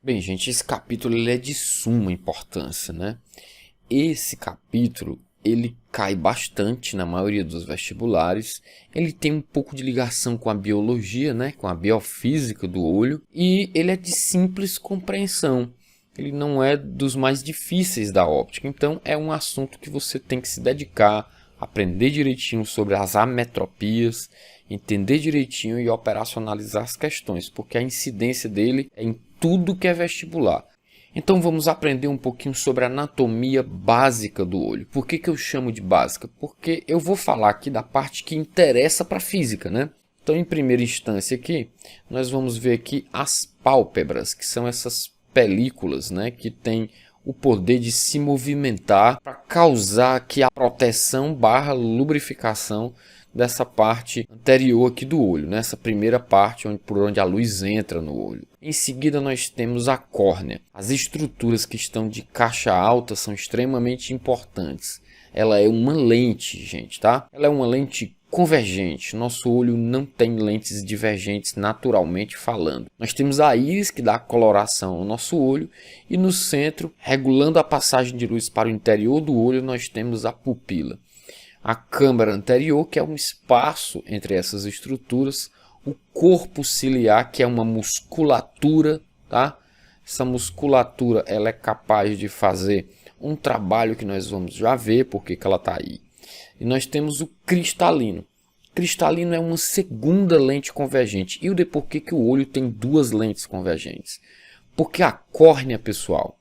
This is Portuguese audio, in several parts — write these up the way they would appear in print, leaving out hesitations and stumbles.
Bem, gente, esse capítulo ele é de suma importância, né? Esse capítulo ele cai bastante na maioria dos vestibulares. Ele tem um pouco de ligação com a biologia, né? Com a biofísica do olho, e ele é de simples compreensão. Ele não é dos mais difíceis da óptica, então é um assunto que você tem que se dedicar, aprender direitinho sobre as ametropias, entender direitinho e operacionalizar as questões, porque a incidência dele é em tudo que é vestibular. Então vamos aprender um pouquinho sobre a anatomia básica do olho. Por que eu chamo de básica? Porque eu vou falar aqui da parte que interessa para a física, né? Então, em primeira instância aqui, nós vamos ver aqui as pálpebras, que são essas películas, né, que tem o poder de se movimentar para causar aqui a proteção barra lubrificação dessa parte anterior aqui do olho, nessa primeira parte por onde a luz entra no olho. Em seguida nós temos a córnea. As estruturas que estão de caixa alta são extremamente importantes. Ela é uma lente, gente, tá? Ela é uma lente convergente. Nosso olho não tem lentes divergentes naturalmente falando. Nós temos a íris que dá coloração ao nosso olho e no centro, regulando a passagem de luz para o interior do olho, nós temos a pupila. A câmara anterior, que é um espaço entre essas estruturas, o corpo ciliar, que é uma musculatura, tá? Essa musculatura ela é capaz de fazer um trabalho que nós vamos já ver porque que ela está aí. E nós temos o cristalino. Cristalino é uma segunda lente convergente. E o porquê que o olho tem duas lentes convergentes? Porque a córnea, pessoal,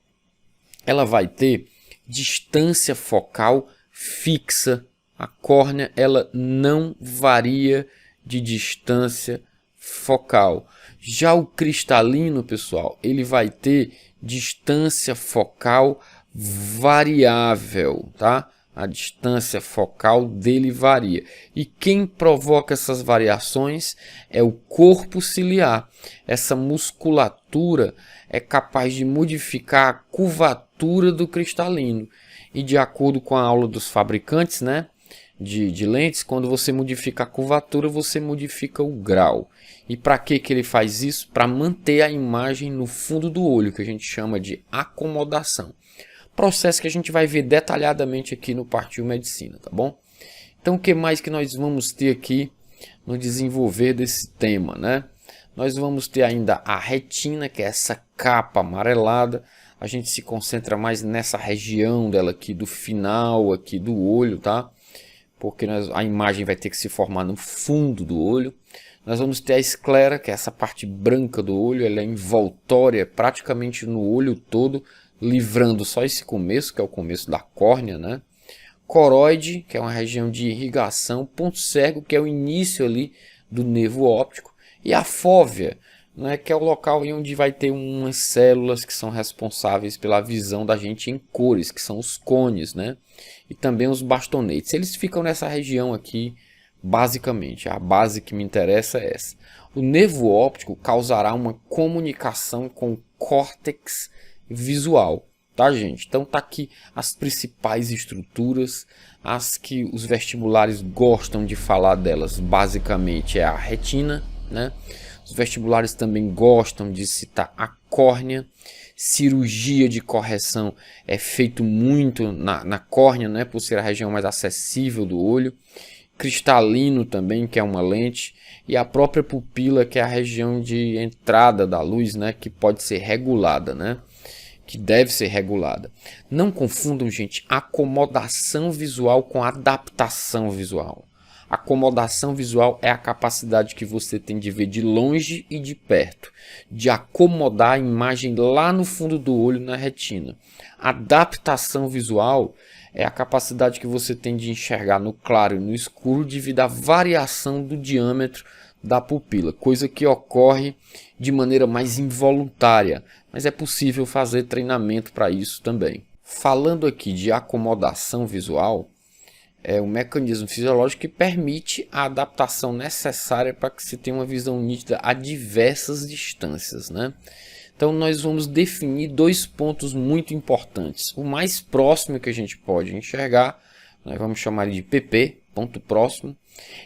ela vai ter distância focal fixa. A córnea ela não varia de distância focal. Já o cristalino, pessoal, ele vai ter distância focal variável, tá? A distância focal dele varia. E quem provoca essas variações é o corpo ciliar. Essa musculatura é capaz de modificar a curvatura do cristalino. E de acordo com a aula dos fabricantes, né, de lentes, quando você modifica a curvatura, você modifica o grau. E para que ele faz isso? Para manter a imagem no fundo do olho, que a gente chama de acomodação. Processo que a gente vai ver detalhadamente aqui no Partiu Medicina, tá bom? Então, o que mais que nós vamos ter aqui no desenvolver desse tema, né? Nós vamos ter ainda a retina, que é essa capa amarelada. A gente se concentra mais nessa região dela aqui, do final aqui do olho, tá? Porque a imagem vai ter que se formar no fundo do olho. Nós vamos ter a esclera, que é essa parte branca do olho, ela é envoltória praticamente no olho todo, livrando só esse começo, que é o começo da córnea, né? Coroide, que é uma região de irrigação, ponto cego, que é o início ali do nervo óptico, e a fóvea, né, que é o local onde vai ter umas células que são responsáveis pela visão da gente em cores, que são os cones, né? E também os bastonetes. Eles ficam nessa região aqui, basicamente. A base que me interessa é essa. O nervo óptico causará uma comunicação com o córtex visual, tá, gente? Então tá aqui as principais estruturas, as que os vestibulares gostam de falar delas, basicamente é a retina, né? Os vestibulares também gostam de citar a córnea. Cirurgia de correção é feito muito na córnea, né, por ser a região mais acessível do olho. Cristalino também, que é uma lente. E a própria pupila, que é a região de entrada da luz, né, que pode ser regulada, né, que deve ser regulada. Não confundam, gente, acomodação visual com adaptação visual. Acomodação visual é a capacidade que você tem de ver de longe e de perto, de acomodar a imagem lá no fundo do olho, na retina. Adaptação visual é a capacidade que você tem de enxergar no claro e no escuro devido à variação do diâmetro da pupila, coisa que ocorre de maneira mais involuntária, mas é possível fazer treinamento para isso também. Falando aqui de acomodação visual, é um mecanismo fisiológico que permite a adaptação necessária para que se tenha uma visão nítida a diversas distâncias, né? Então nós vamos definir dois pontos muito importantes. O mais próximo que a gente pode enxergar, nós vamos chamar de PP, ponto próximo,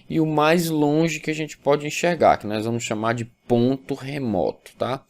e o mais longe que a gente pode enxergar, que nós vamos chamar de ponto remoto, tá?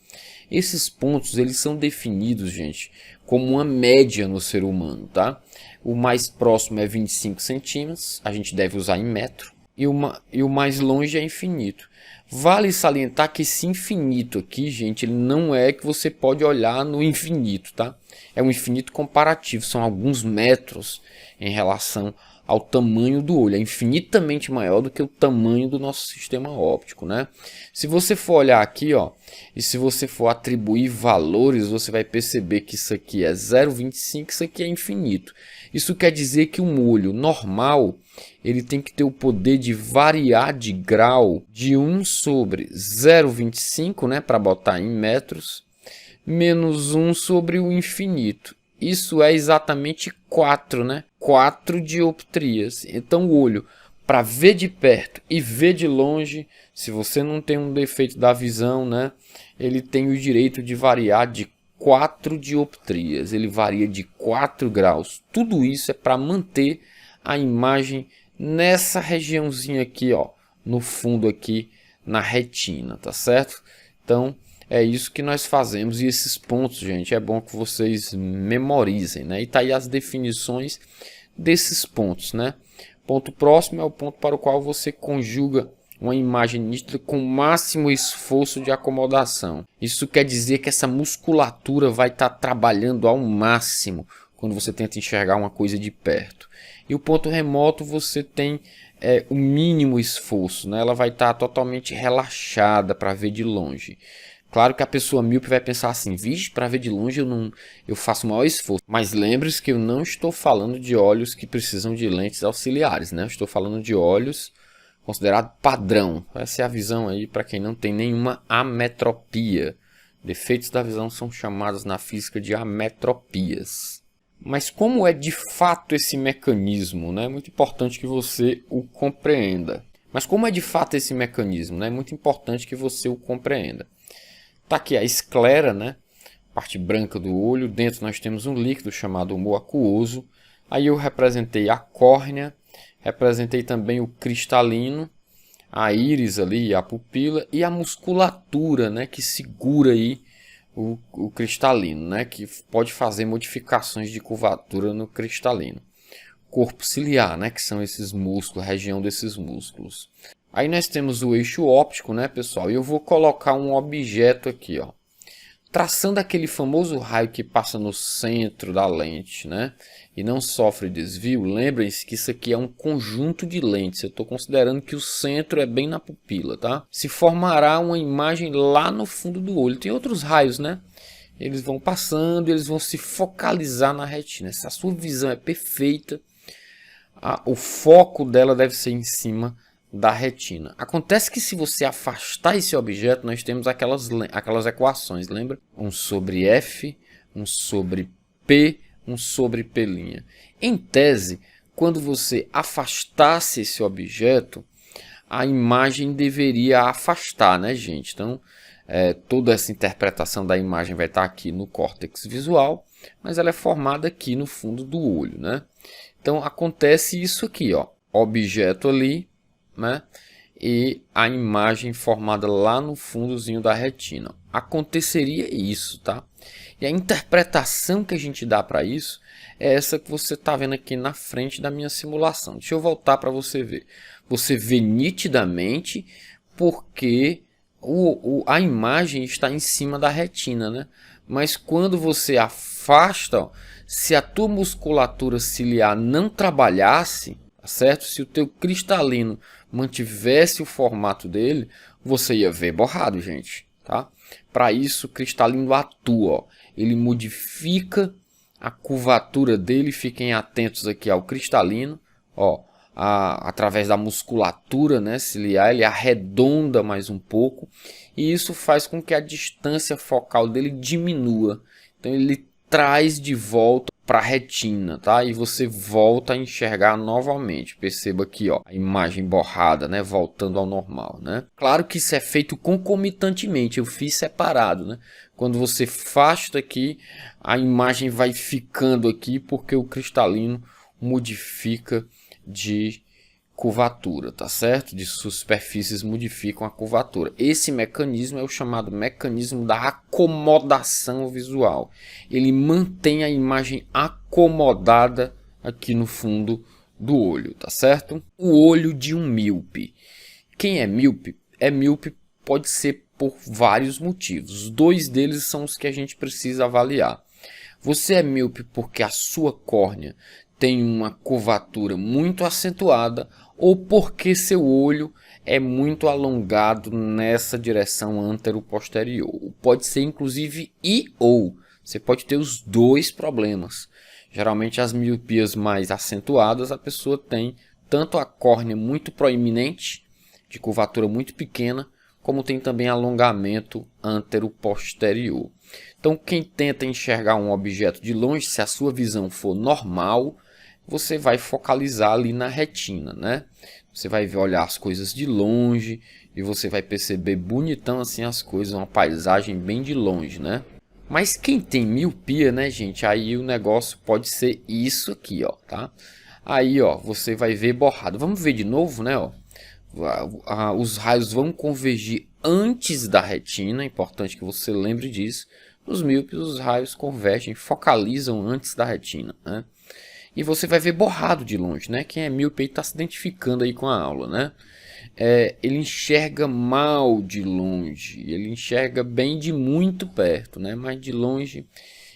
Esses pontos eles são definidos, gente, como uma média no ser humano, tá? O mais próximo é 25 centímetros, a gente deve usar em metro, e o mais longe é infinito. Vale salientar que esse infinito aqui, gente, ele não é que você pode olhar no infinito, tá? É um infinito comparativo, são alguns metros em relação ao tamanho do olho. É infinitamente maior do que o tamanho do nosso sistema óptico, né? Se você for olhar aqui, ó, e se você for atribuir valores, você vai perceber que isso aqui é 0,25, isso aqui é infinito. Isso quer dizer que um olho normal, ele tem que ter o poder de variar de grau de 1 sobre 0,25, né, para botar em metros, menos 1 sobre o infinito. Isso é exatamente 4, né? 4 dioptrias. Então o olho, para ver de perto e ver de longe, se você não tem um defeito da visão, né, ele tem o direito de variar de 4 dioptrias. Ele varia de 4 graus. Tudo isso é para manter a imagem nessa regiãozinha aqui, ó, no fundo aqui na retina, tá certo? Então é isso que nós fazemos, e esses pontos, gente, é bom que vocês memorizem, né? E tá aí as definições desses pontos, né? Ponto próximo é o ponto para o qual você conjuga uma imagem nítida com o máximo esforço de acomodação. Isso quer dizer que essa musculatura vai estar trabalhando ao máximo quando você tenta enxergar uma coisa de perto. E o ponto remoto você tem o mínimo esforço, né? Ela vai estar totalmente relaxada para ver de longe. Claro que a pessoa míope vai pensar assim, vixe, para ver de longe eu faço o maior esforço. Mas lembre-se que eu não estou falando de olhos que precisam de lentes auxiliares, né? Eu estou falando de olhos considerados padrão. Essa é a visão aí para quem não tem nenhuma ametropia. Defeitos da visão são chamados na física de ametropias. Mas como é de fato esse mecanismo, né? É muito importante que você o compreenda. Mas como é de fato esse mecanismo, né? É muito importante que você o compreenda. Tá aqui a esclera, né? Parte branca do olho. Dentro nós temos um líquido chamado humor aquoso. Aí eu representei a córnea, representei também o cristalino, a íris ali, a pupila e a musculatura, né? Que segura aí o cristalino, né? Que pode fazer modificações de curvatura no cristalino. Corpo ciliar, né? Que são esses músculos, a região desses músculos. Aí nós temos o eixo óptico, né, pessoal? E eu vou colocar um objeto aqui, ó, traçando aquele famoso raio que passa no centro da lente, né? E não sofre desvio. Lembrem-se que isso aqui é um conjunto de lentes. Eu estou considerando que o centro é bem na pupila, tá? Se formará uma imagem lá no fundo do olho. Tem outros raios, né? Eles vão passando, eles vão se focalizar na retina. Se a sua visão é perfeita, o foco dela deve ser em cima da retina. Acontece que se você afastar esse objeto, nós temos aquelas equações, lembra? 1 sobre F, 1 sobre P, 1 sobre P'. Em tese, quando você afastasse esse objeto, a imagem deveria afastar, né, gente? Então, toda essa interpretação da imagem vai estar aqui no córtex visual, mas ela é formada aqui no fundo do olho, né? Então, acontece isso aqui, ó, objeto ali, né? E a imagem formada lá no fundozinho da retina. Aconteceria isso, tá? E a interpretação que a gente dá para isso é essa que você está vendo aqui na frente da minha simulação. Deixa eu voltar para você ver. Você vê nitidamente porque a imagem está em cima da retina, né? Mas quando você afasta, ó, se a tua musculatura ciliar não trabalhasse, certo? Se o teu cristalino mantivesse o formato dele, você ia ver borrado, gente, tá? Para isso, o cristalino atua, ó. Ele modifica a curvatura dele. Fiquem atentos aqui ao cristalino, ó, através da musculatura, né, ciliar, ele arredonda mais um pouco e isso faz com que a distância focal dele diminua. Então ele traz de volta para a retina, tá? E você volta a enxergar novamente. Perceba aqui, ó, a imagem borrada, né, voltando ao normal, né? Claro que isso é feito concomitantemente. Eu fiz separado, né? Quando você afasta aqui, a imagem vai ficando aqui porque o cristalino modifica de curvatura, tá certo? De superfícies modificam a curvatura. Esse mecanismo é o chamado mecanismo da acomodação visual. Ele mantém a imagem acomodada aqui no fundo do olho, tá certo? O olho de um míope. Quem é míope? Míope pode ser por vários motivos. Dois deles são os que a gente precisa avaliar. Você é míope porque a sua córnea tem uma curvatura muito acentuada ou porque seu olho é muito alongado nessa direção antero-posterior. Pode ser inclusive e ou. Você pode ter os dois problemas. Geralmente as miopias mais acentuadas, a pessoa tem tanto a córnea muito proeminente, de curvatura muito pequena, como tem também alongamento antero-posterior. Então, quem tenta enxergar um objeto de longe, se a sua visão for normal, você vai focalizar ali na retina, né? Você vai olhar as coisas de longe e você vai perceber bonitão assim as coisas, uma paisagem bem de longe, né? Mas quem tem miopia, né, gente? Aí o negócio pode ser isso aqui, ó, tá? Aí, ó, você vai ver borrado. Vamos ver de novo, né, ó? Os raios vão convergir antes da retina, é importante que você lembre disso. Nos míopes, os raios convergem, focalizam antes da retina, né? E você vai ver borrado de longe, né? Quem é míope está se identificando aí com a aula, né? Ele enxerga mal de longe, ele enxerga bem de muito perto, né? Mas de longe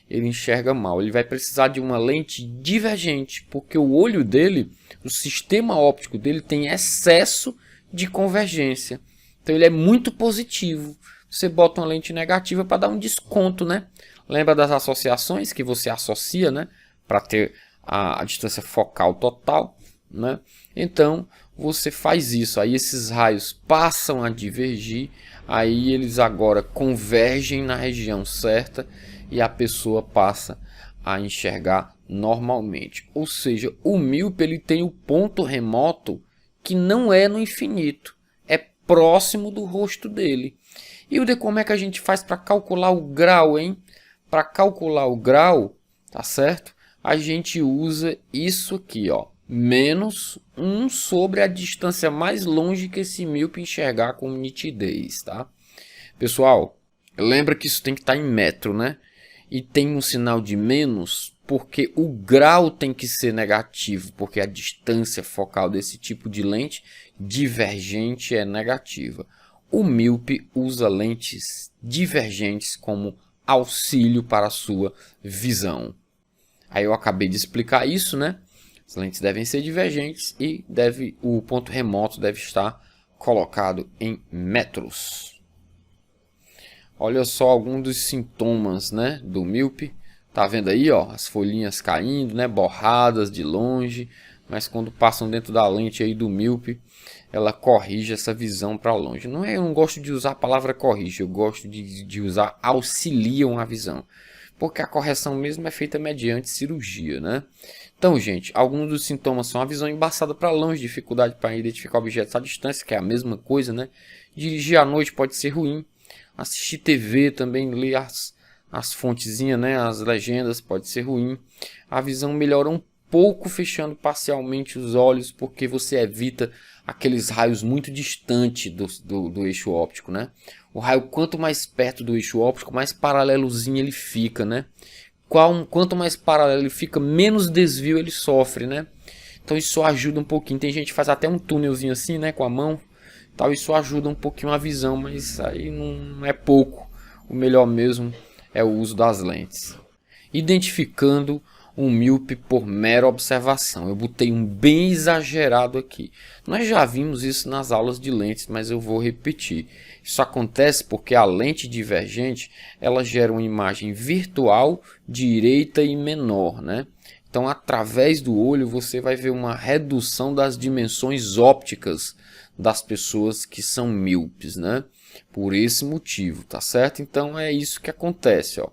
ele enxerga mal. Ele vai precisar de uma lente divergente, porque o olho dele, o sistema óptico dele tem excesso de convergência. Então ele é muito positivo. Você bota uma lente negativa para dar um desconto, né? Lembra das associações que você associa, né? Para ter a distância focal total, né? Então você faz isso, aí esses raios passam a divergir, aí eles agora convergem na região certa e a pessoa passa a enxergar normalmente. Ou seja, o míope ele tem o ponto remoto que não é no infinito, é próximo do rosto dele. E como é que a gente faz para calcular o grau, hein? Para calcular o grau, tá certo? A gente usa isso aqui, ó, menos 1 sobre a distância mais longe que esse míope enxergar com nitidez, tá? Pessoal, lembra que isso tem que estar em metro, né? E tem um sinal de menos porque o grau tem que ser negativo, porque a distância focal desse tipo de lente divergente é negativa. O míope usa lentes divergentes como auxílio para a sua visão. Aí eu acabei de explicar isso, né? As lentes devem ser divergentes e o ponto remoto deve estar colocado em metros. Olha só alguns dos sintomas, né, do míope. Tá vendo aí, ó, as folhinhas caindo, né, borradas de longe, mas quando passam dentro da lente aí do míope, ela corrige essa visão para longe. Eu não gosto de usar a palavra corrige, eu gosto de usar auxiliam a visão, porque a correção mesmo é feita mediante cirurgia, né? Então, gente, alguns dos sintomas são a visão embaçada para longe, dificuldade para identificar objetos à distância, que é a mesma coisa, né? Dirigir à noite pode ser ruim, assistir TV também, ler as fontezinhas, né? As legendas pode ser ruim. A visão melhora um pouco fechando parcialmente os olhos, porque você evita aqueles raios muito distantes do eixo óptico, né? O raio, quanto mais perto do eixo óptico, mais paralelozinho ele fica, né? Quanto mais paralelo ele fica, menos desvio ele sofre, né? Então isso ajuda um pouquinho. Tem gente que faz até um túnelzinho assim, né, com a mão. Tal, isso ajuda um pouquinho a visão, mas aí não é pouco. O melhor mesmo é o uso das lentes. Identificando um míope por mera observação. Eu botei um bem exagerado aqui. Nós já vimos isso nas aulas de lentes, mas eu vou repetir. Isso acontece porque a lente divergente ela gera uma imagem virtual direita e menor, né? Então, através do olho, você vai ver uma redução das dimensões ópticas das pessoas que são míopes, né? Por esse motivo, tá certo? Então, é isso que acontece, ó.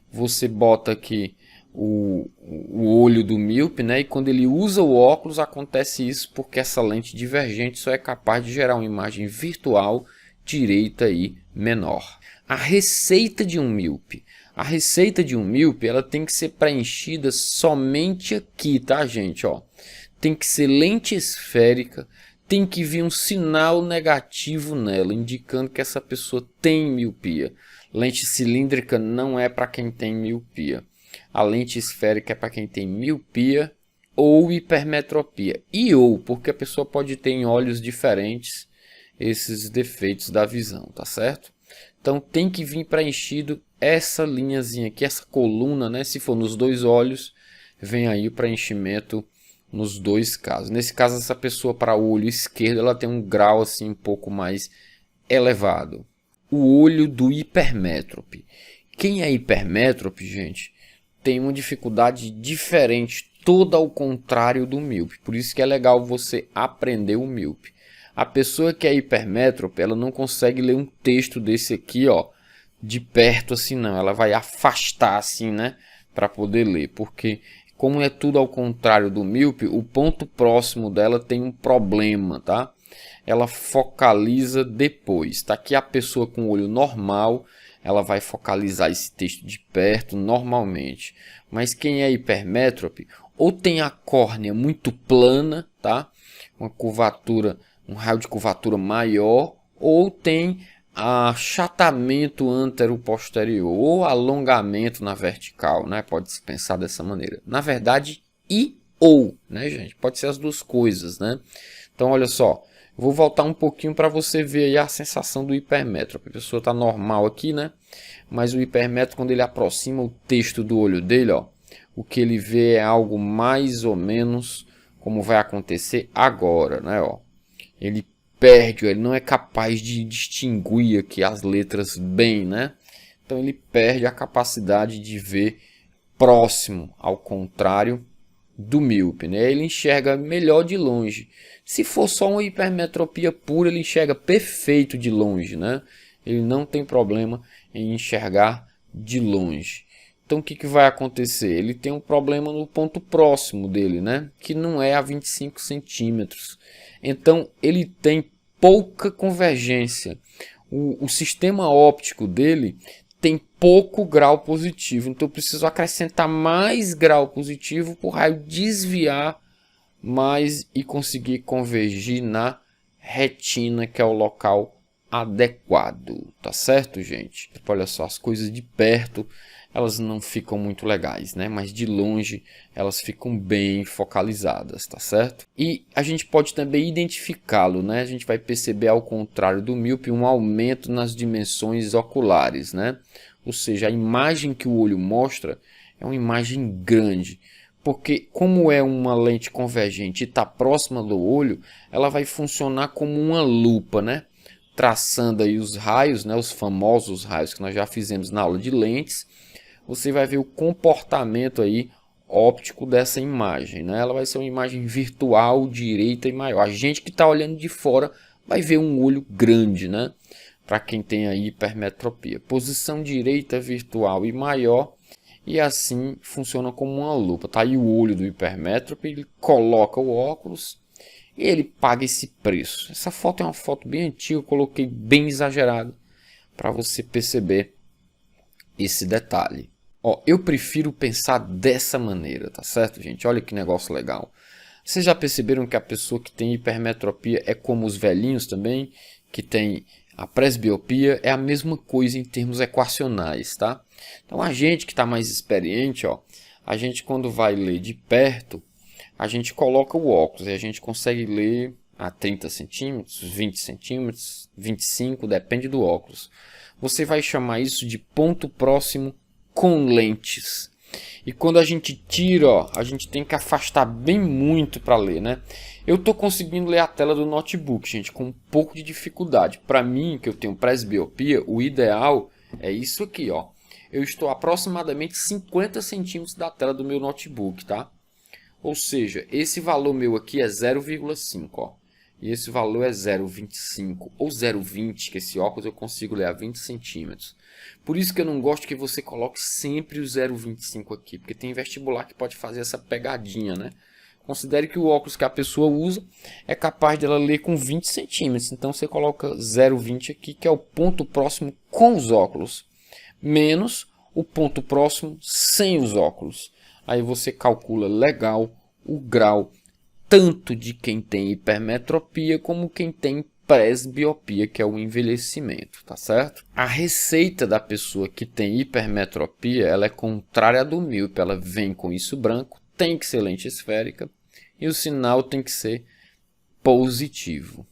Você bota aqui o olho do míope, né? E quando ele usa o óculos, acontece isso porque essa lente divergente só é capaz de gerar uma imagem virtual direita e menor. A receita de um míope. A receita de um míope ela tem que ser preenchida somente aqui, tá, gente? Ó, tem que ser lente esférica, tem que vir um sinal negativo nela, indicando que essa pessoa tem miopia. Lente cilíndrica não é para quem tem miopia. A lente esférica é para quem tem miopia ou hipermetropia. Porque a pessoa pode ter em olhos diferentes esses defeitos da visão, tá certo? Então tem que vir preenchido essa linhazinha aqui, essa coluna, né? Se for nos dois olhos, vem aí o preenchimento nos dois casos. Nesse caso, essa pessoa para o olho esquerdo, ela tem um grau assim um pouco mais elevado. O olho do hipermétrope. Quem é hipermétrope, gente, tem uma dificuldade diferente, toda ao contrário do míope. Por isso que é legal você aprender o míope. A pessoa que é hipermétrope, ela não consegue ler um texto desse aqui, ó, de perto assim não. Ela vai afastar assim, né, para poder ler, porque como é tudo ao contrário do míope, o ponto próximo dela tem um problema, tá? Ela focaliza depois, tá? Aqui a pessoa com o olho normal, ela vai focalizar esse texto de perto normalmente. Mas quem é hipermétrope, ou tem a córnea muito plana, tá? Uma curvatura, um raio de curvatura maior, ou tem achatamento antero-posterior ou alongamento na vertical, né? Pode-se pensar dessa maneira. Na verdade, né, gente? Pode ser as duas coisas, né? Então, olha só, vou voltar um pouquinho para você ver aí a sensação do hipermétrope. A pessoa está normal aqui, né? Mas o hipermétrope, quando ele aproxima o texto do olho dele, ó, o que ele vê é algo mais ou menos como vai acontecer agora, né? Ó, ele perde, ele não é capaz de distinguir aqui as letras bem, né? Então ele perde a capacidade de ver próximo, ao contrário do míope, né? Ele enxerga melhor de longe. Se for só uma hipermetropia pura, ele enxerga perfeito de longe, né? Ele não tem problema em enxergar de longe. Então o que vai acontecer? Ele tem um problema no ponto próximo dele, né? Que não é a 25 centímetros. Então ele tem pouca convergência. O sistema óptico dele tem pouco grau positivo. Então eu preciso acrescentar mais grau positivo para o raio desviar mais e conseguir convergir na retina, que é o local adequado. Tá certo, gente? Olha só, as coisas de perto elas não ficam muito legais, né? Mas de longe elas ficam bem focalizadas, tá certo? E a gente pode também identificá-lo, né? A gente vai perceber, ao contrário do míope, um aumento nas dimensões oculares, né? Ou seja, a imagem que o olho mostra é uma imagem grande, porque como é uma lente convergente e está próxima do olho, ela vai funcionar como uma lupa, né? Traçando aí os raios, né? Os famosos raios que nós já fizemos na aula de lentes. Você vai ver o comportamento aí óptico dessa imagem, né? Ela vai ser uma imagem virtual, direita e maior. A gente que está olhando de fora vai ver um olho grande, né? Para quem tem aí hipermetropia. Posição direita, virtual e maior. E assim funciona como uma lupa. Tá aí o olho do hipermétrope, ele coloca o óculos e ele paga esse preço. Essa foto é uma foto bem antiga, eu coloquei bem exagerado para você perceber esse detalhe. Ó, eu prefiro pensar dessa maneira, tá certo, gente? Olha que negócio legal. Vocês já perceberam que a pessoa que tem hipermetropia é como os velhinhos também, que tem a presbiopia? É a mesma coisa em termos equacionais, tá? Então a gente que está mais experiente, ó, a gente quando vai ler de perto, a gente coloca o óculos e a gente consegue ler a 30 centímetros, 20 centímetros, 25, depende do óculos. Você vai chamar isso de ponto próximo com lentes. E quando a gente tira, ó, a gente tem que afastar bem muito para ler, né? Eu estou conseguindo ler a tela do notebook, gente, com um pouco de dificuldade. Para mim, que eu tenho presbiopia, o ideal é isso aqui, ó. Eu estou aproximadamente 50 centímetros da tela do meu notebook, tá? Ou seja, esse valor meu aqui é 0,5, ó. E esse valor é 0,25 ou 0,20, que esse óculos eu consigo ler a 20 centímetros. Por isso que eu não gosto que você coloque sempre o 0,25 aqui, porque tem vestibular que pode fazer essa pegadinha, né? Considere que o óculos que a pessoa usa é capaz dela ler com 20 centímetros. Então você coloca 0,20 aqui, que é o ponto próximo com os óculos, menos o ponto próximo sem os óculos. Aí você calcula legal o grau tanto de quem tem hipermetropia como quem tem presbiopia, que é o envelhecimento, tá certo? A receita da pessoa que tem hipermetropia, ela é contrária à do míope, ela vem com isso branco, tem que ser lente esférica e o sinal tem que ser positivo.